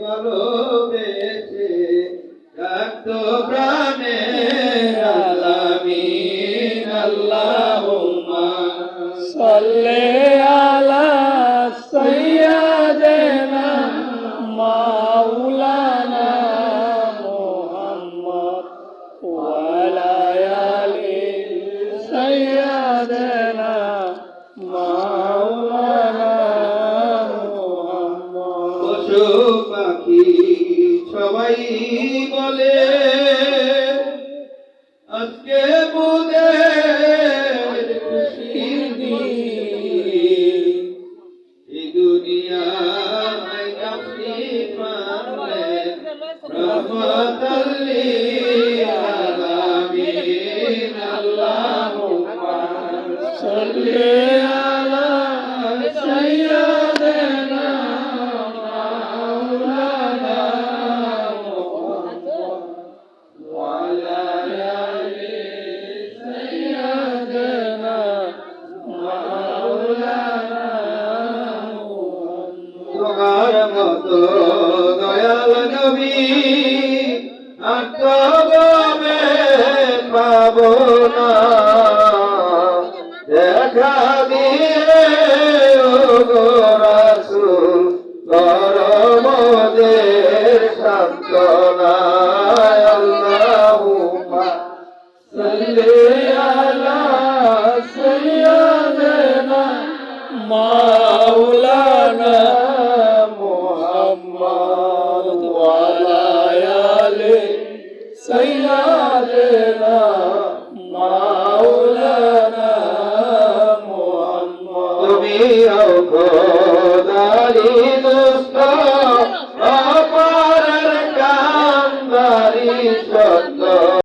ভালোবেসে রাখতো প্রাণে আলামিন আল্লাহুম্মা সাল্লি আলা সাইয়্যিদিনা মাওলানা মুহাম্মদ ওয়া আলা আলি সাইয়্যিদিনা মাওলানা মুহাম্মদ। পশু পাখি সবাই বলে আজকে মোদের খুশির দিন, এই দুনিয়ায় আপনি পারলেন রহমাতাল লিল আলামিন আল্লাহুম্মা সাল্লি আলা সাইয়্যিদিনা মাওলানা মুহাম্মদ ওয়া আলা আলি সাইয়্যিদিনা মাওলানা মুহাম্মদ। তোমার মতো দয়াল নবী আর তো গবে পাবো না, দেখা দিয়ে ওগো রাসূল করো মোদের সান্ত্বনা। আল্লাহুম্মা সাল্লি আলা সাইয়্যিদিনা মাওলানা মুহাম্মদ ওয়া আলা আলি সাইয়্যিদিনা মাওলানা মুহাম্মদ। তুমি খোদারি দোস্ত অপার কান্দারি সত্য